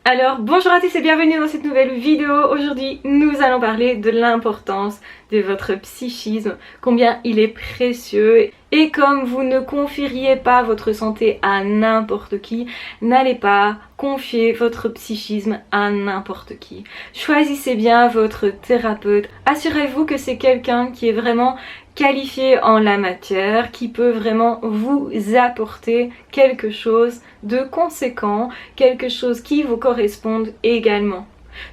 Alors bonjour à tous et bienvenue dans cette nouvelle vidéo. Aujourd'hui nous allons parler de l'importance de votre psychisme, combien il est précieux, et comme vous ne confieriez pas votre santé à n'importe qui, n'allez pas confier votre psychisme à n'importe qui. Choisissez bien votre thérapeute, assurez-vous que c'est quelqu'un qui est vraiment qualifié en la matière, qui peut vraiment vous apporter quelque chose de conséquent, quelque chose qui vous corresponde également.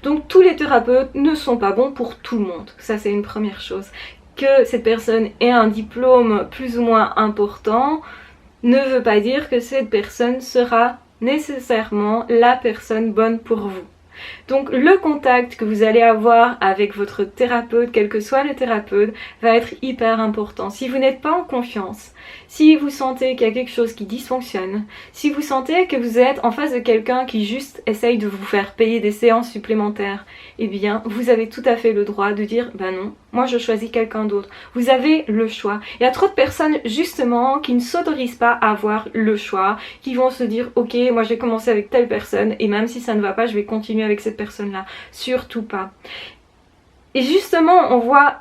Donc tous les thérapeutes ne sont pas bons pour tout le monde, ça c'est une première chose. Que cette personne ait un diplôme plus ou moins important ne veut pas dire que cette personne sera nécessairement la personne bonne pour vous. Donc le contact que vous allez avoir avec votre thérapeute, quel que soit le thérapeute, va être hyper important. Si vous n'êtes pas en confiance, si vous sentez qu'il y a quelque chose qui dysfonctionne, si vous sentez que vous êtes en face de quelqu'un qui juste essaye de vous faire payer des séances supplémentaires, eh bien vous avez tout à fait le droit de dire ben non, moi je choisis quelqu'un d'autre. Vous avez le choix. Il y a trop de personnes justement qui ne s'autorisent pas à avoir le choix, qui vont se dire ok, moi je vais commencer avec telle personne et même si ça ne va pas, je vais continuer avec cette personne-là. Surtout pas. Et justement, on voit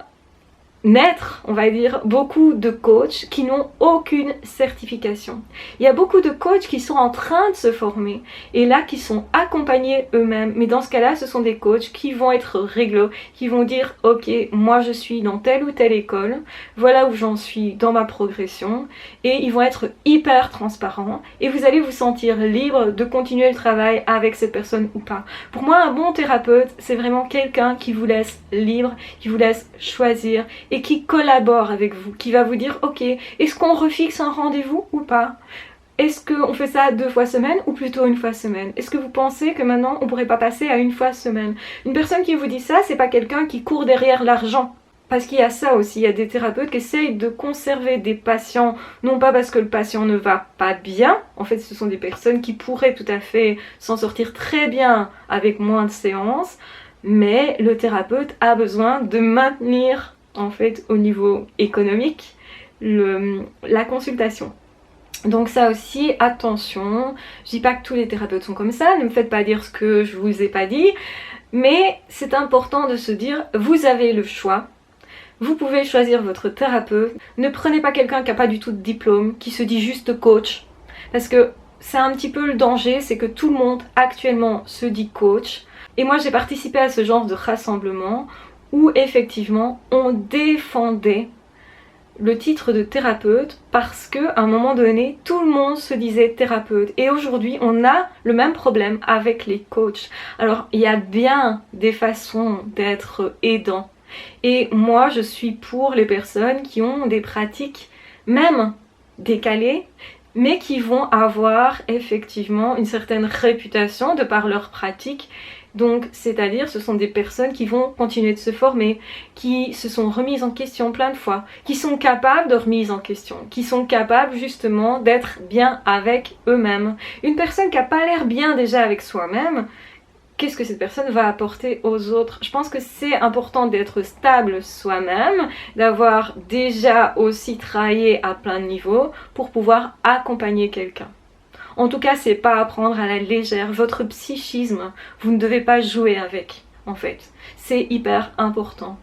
naître, on va dire, beaucoup de coachs qui n'ont aucune certification. Il y a beaucoup de coachs qui sont en train de se former et là qui sont accompagnés eux-mêmes. Mais dans ce cas-là, ce sont des coachs qui vont être réglo, qui vont dire ok, moi je suis dans telle ou telle école, voilà où j'en suis dans ma progression, et ils vont être hyper transparents et vous allez vous sentir libre de continuer le travail avec cette personne ou pas. Pour moi, un bon thérapeute, c'est vraiment quelqu'un qui vous laisse libre, qui vous laisse choisir et qui collabore avec vous, qui va vous dire ok, est-ce qu'on refixe un rendez-vous ou pas? Est-ce qu'on fait ça 2 fois semaine ou plutôt 1 fois semaine? Est-ce que vous pensez que maintenant on pourrait pas passer à 1 fois semaine? Une personne qui vous dit ça, c'est pas quelqu'un qui court derrière l'argent. Parce qu'il y a ça aussi, il y a des thérapeutes qui essayent de conserver des patients, non pas parce que le patient ne va pas bien, en fait ce sont des personnes qui pourraient tout à fait s'en sortir très bien avec moins de séances, mais le thérapeute a besoin de maintenir en fait au niveau économique la consultation. Donc ça aussi, attention, je dis pas que tous les thérapeutes sont comme ça, ne me faites pas dire ce que je vous ai pas dit, mais c'est important de se dire, vous avez le choix, vous pouvez choisir votre thérapeute, ne prenez pas quelqu'un qui n'a pas du tout de diplôme, qui se dit juste coach, parce que c'est un petit peu le danger, c'est que tout le monde actuellement se dit coach, et moi j'ai participé à ce genre de rassemblement, où effectivement on défendait le titre de thérapeute parce qu'à un moment donné tout le monde se disait thérapeute, et aujourd'hui on a le même problème avec les coachs. Alors il y a bien des façons d'être aidant et moi je suis pour les personnes qui ont des pratiques même décalées mais qui vont avoir effectivement une certaine réputation de par leur pratique. Donc, c'est-à-dire, ce sont des personnes qui vont continuer de se former, qui se sont remises en question plein de fois, qui sont capables de remise en question, qui sont capables justement d'être bien avec eux-mêmes. Une personne qui n'a pas l'air bien déjà avec soi-même, qu'est-ce que cette personne va apporter aux autres? Je pense que c'est important d'être stable soi-même, d'avoir déjà aussi travaillé à plein de niveaux pour pouvoir accompagner quelqu'un. En tout cas, c'est pas à prendre à la légère. Votre psychisme, vous ne devez pas jouer avec, en fait. C'est hyper important.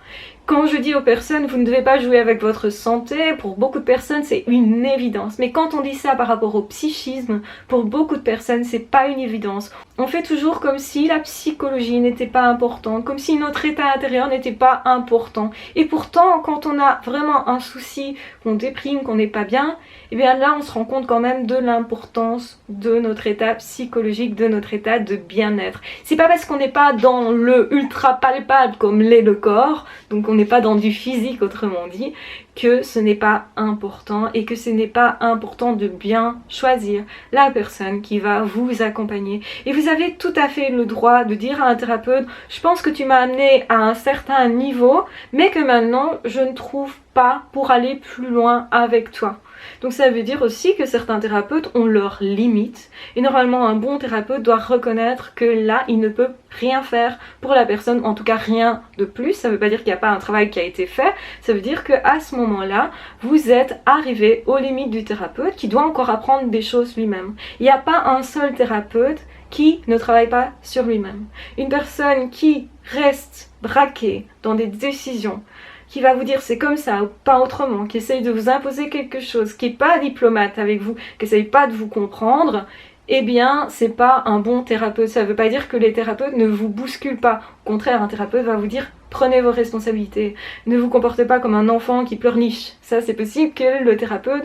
Quand je dis aux personnes, vous ne devez pas jouer avec votre santé, pour beaucoup de personnes, c'est une évidence. Mais quand on dit ça par rapport au psychisme, pour beaucoup de personnes, c'est pas une évidence. On fait toujours comme si la psychologie n'était pas importante, comme si notre état intérieur n'était pas important. Et pourtant, quand on a vraiment un souci, qu'on déprime, qu'on n'est pas bien, et bien là, on se rend compte quand même de l'importance de notre état psychologique, de notre état de bien-être. C'est pas parce qu'on n'est pas dans le ultra palpable comme l'est le corps, donc on n'est pas dans du physique autrement dit, que ce n'est pas important et que ce n'est pas important de bien choisir la personne qui va vous accompagner. Et vous avez tout à fait le droit de dire à un thérapeute, je pense que tu m'as amené à un certain niveau, mais que maintenant je ne trouve pas pour aller plus loin avec toi. Donc ça veut dire aussi que certains thérapeutes ont leurs limites et normalement un bon thérapeute doit reconnaître que là il ne peut rien faire pour la personne, en tout cas rien de plus. Ça veut pas dire qu'il n'y a pas un travail qui a été fait, ça veut dire qu'à ce moment-là vous êtes arrivé aux limites du thérapeute qui doit encore apprendre des choses lui-même. Il n'y a pas un seul thérapeute qui ne travaille pas sur lui-même. Une personne qui reste braquée dans des décisions, qui va vous dire c'est comme ça ou pas autrement, qui essaye de vous imposer quelque chose, qui n'est pas diplomate avec vous, qui essaye pas de vous comprendre, eh bien c'est pas un bon thérapeute. Ça veut pas dire que les thérapeutes ne vous bousculent pas. Au contraire, un thérapeute va vous dire prenez vos responsabilités, ne vous comportez pas comme un enfant qui pleurniche. Ça c'est possible que le thérapeute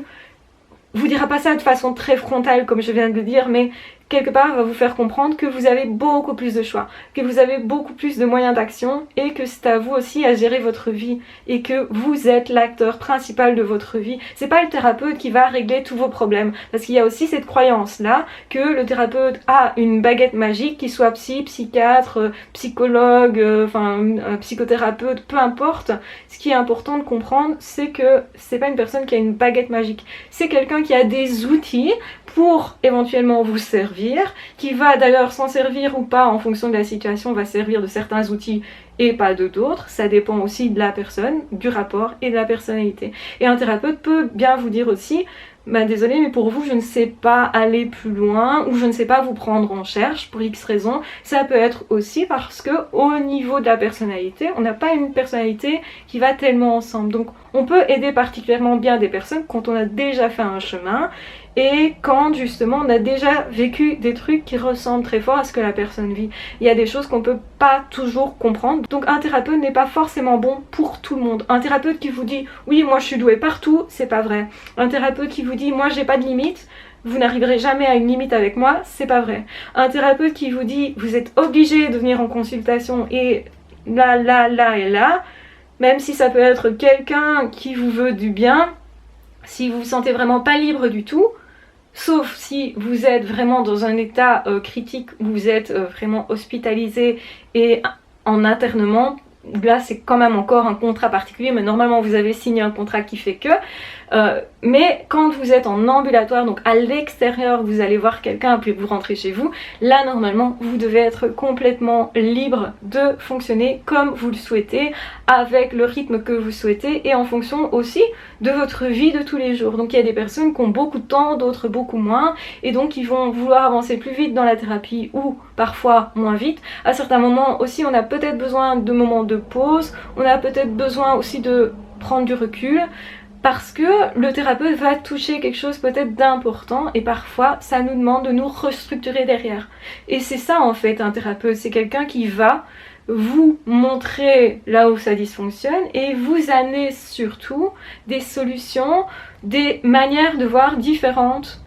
vous dira pas ça de façon très frontale comme je viens de le dire, mais quelque part va vous faire comprendre que vous avez beaucoup plus de choix, que vous avez beaucoup plus de moyens d'action et que c'est à vous aussi à gérer votre vie et que vous êtes l'acteur principal de votre vie. C'est pas le thérapeute qui va régler tous vos problèmes, parce qu'il y a aussi cette croyance là que le thérapeute a une baguette magique, qu'il soit psychiatre, psychologue, psychothérapeute, peu importe. Ce qui est important de comprendre, c'est que c'est pas une personne qui a une baguette magique, c'est quelqu'un qui a des outils pour éventuellement vous servir, qui va d'ailleurs s'en servir ou pas en fonction de la situation, va servir de certains outils et pas de d'autres. Ça dépend aussi de la personne, du rapport et de la personnalité. Et un thérapeute peut bien vous dire aussi désolé, mais pour vous, je ne sais pas aller plus loin ou je ne sais pas vous prendre en charge pour X raisons. Ça peut être aussi parce que au niveau de la personnalité, on n'a pas une personnalité qui va tellement ensemble. Donc, on peut aider particulièrement bien des personnes quand on a déjà fait un chemin et quand justement on a déjà vécu des trucs qui ressemblent très fort à ce que la personne vit. Il y a des choses qu'on peut pas toujours comprendre. Donc un thérapeute n'est pas forcément bon pour tout le monde. Un thérapeute qui vous dit oui moi je suis doué partout, c'est pas vrai. Un thérapeute qui vous dit moi j'ai pas de limite, vous n'arriverez jamais à une limite avec moi, c'est pas vrai. Un thérapeute qui vous dit vous êtes obligé de venir en consultation et là et là, même si ça peut être quelqu'un qui vous veut du bien, si vous vous sentez vraiment pas libre du tout, sauf si vous êtes vraiment dans un état critique où vous êtes vraiment hospitalisé et en internement, là c'est quand même encore un contrat particulier, mais normalement vous avez signé un contrat qui fait que. Mais quand vous êtes en ambulatoire, donc à l'extérieur, vous allez voir quelqu'un puis vous rentrez chez vous, là normalement vous devez être complètement libre de fonctionner comme vous le souhaitez, avec le rythme que vous souhaitez et en fonction aussi de votre vie de tous les jours. Donc il y a des personnes qui ont beaucoup de temps, d'autres beaucoup moins, et donc ils vont vouloir avancer plus vite dans la thérapie ou parfois moins vite. À certains moments aussi on a peut-être besoin de moments de pause, on a peut-être besoin aussi de prendre du recul, parce que le thérapeute va toucher quelque chose peut-être d'important et parfois ça nous demande de nous restructurer derrière. Et c'est ça en fait un thérapeute, c'est quelqu'un qui va vous montrer là où ça dysfonctionne et vous amener surtout des solutions, des manières de voir différentes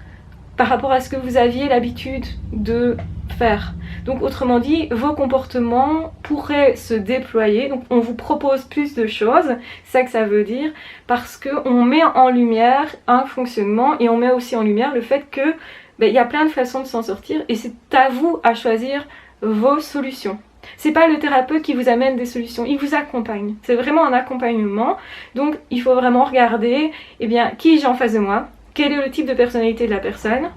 par rapport à ce que vous aviez l'habitude de faire. Donc autrement dit, vos comportements pourraient se déployer, donc on vous propose plus de choses, c'est ça que ça veut dire, parce qu'on met en lumière un fonctionnement et on met aussi en lumière le fait que il y a plein de façons de s'en sortir et c'est à vous à choisir vos solutions. C'est pas le thérapeute qui vous amène des solutions, il vous accompagne, c'est vraiment un accompagnement, donc il faut vraiment regarder qui j'ai en face de moi, quel est le type de personnalité de la personne,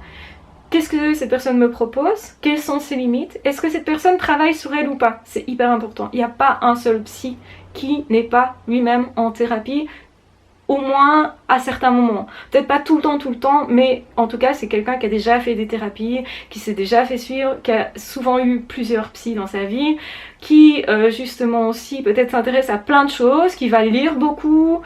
qu'est-ce que cette personne me propose, quelles sont ses limites, est-ce que cette personne travaille sur elle ou pas, c'est hyper important. Il n'y a pas un seul psy qui n'est pas lui-même en thérapie, au moins à certains moments. Peut-être pas tout le temps, mais en tout cas c'est quelqu'un qui a déjà fait des thérapies, qui s'est déjà fait suivre, qui a souvent eu plusieurs psys dans sa vie, qui justement aussi peut-être s'intéresse à plein de choses, qui va lire beaucoup,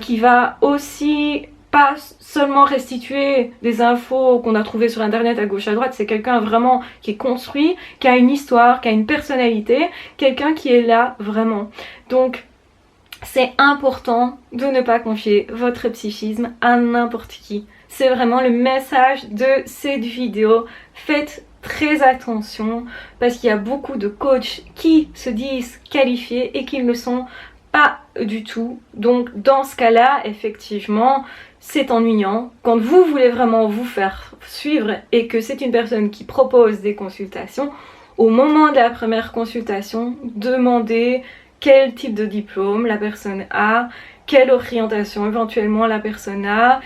qui va aussi pas seulement restituer des infos qu'on a trouvées sur internet à gauche à droite, c'est quelqu'un vraiment qui est construit, qui a une histoire, qui a une personnalité, quelqu'un qui est là vraiment. Donc c'est important de ne pas confier votre psychisme à n'importe qui. C'est vraiment le message de cette vidéo. Faites très attention parce qu'il y a beaucoup de coachs qui se disent qualifiés et qui ne le sont pas du tout. Donc dans ce cas-là, effectivement, c'est ennuyant. Quand vous voulez vraiment vous faire suivre et que c'est une personne qui propose des consultations, au moment de la première consultation, demandez quel type de diplôme la personne a, quelle orientation éventuellement la personne a,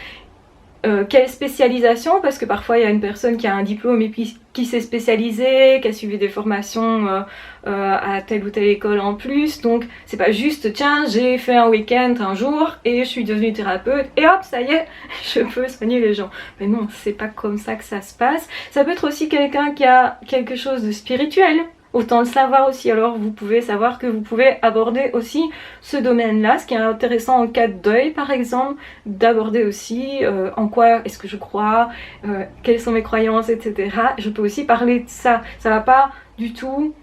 quelle spécialisation, parce que parfois il y a une personne qui a un diplôme et puis qui s'est spécialisée, qui a suivi des formations à telle ou telle école en plus, donc c'est pas juste tiens j'ai fait un week-end un jour et je suis devenue thérapeute et hop ça y est je peux soigner les gens. Mais non, c'est pas comme ça que ça se passe. Ça peut être aussi quelqu'un qui a quelque chose de spirituel. Autant le savoir aussi, alors vous pouvez savoir que vous pouvez aborder aussi ce domaine-là, ce qui est intéressant en cas de deuil par exemple, d'aborder aussi en quoi est-ce que je crois, quelles sont mes croyances, etc. Je peux aussi parler de ça, ça va pas du tout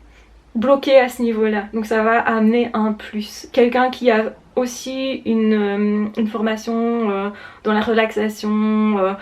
bloquer à ce niveau-là, donc ça va amener un plus. Quelqu'un qui a aussi une formation dans la relaxation,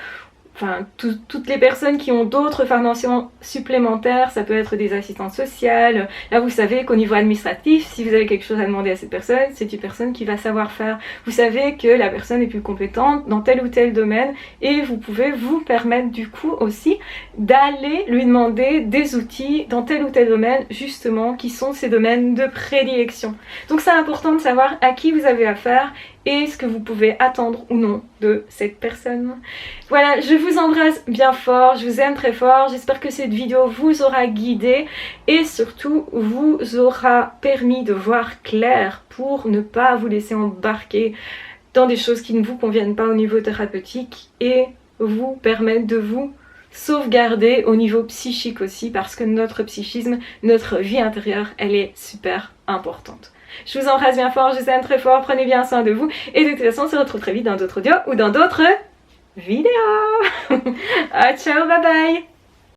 enfin toutes les personnes qui ont d'autres formations supplémentaires, ça peut être des assistantes sociales. Là vous savez qu'au niveau administratif, si vous avez quelque chose à demander à cette personne, c'est une personne qui va savoir faire. Vous savez que la personne est plus compétente dans tel ou tel domaine et vous pouvez vous permettre du coup aussi d'aller lui demander des outils dans tel ou tel domaine justement qui sont ces domaines de prédilection. Donc c'est important de savoir à qui vous avez affaire et ce que vous pouvez attendre ou non de cette personne. Voilà, je vous embrasse bien fort, je vous aime très fort, j'espère que cette vidéo vous aura guidé et surtout vous aura permis de voir clair pour ne pas vous laisser embarquer dans des choses qui ne vous conviennent pas au niveau thérapeutique et vous permettre de vous sauvegarder au niveau psychique aussi, parce que notre psychisme, notre vie intérieure, elle est super importante. Je vous embrasse bien fort, je vous aime très fort, prenez bien soin de vous et de toute façon on se retrouve très vite dans d'autres audios ou dans d'autres vidéos. Ah, ciao, bye bye.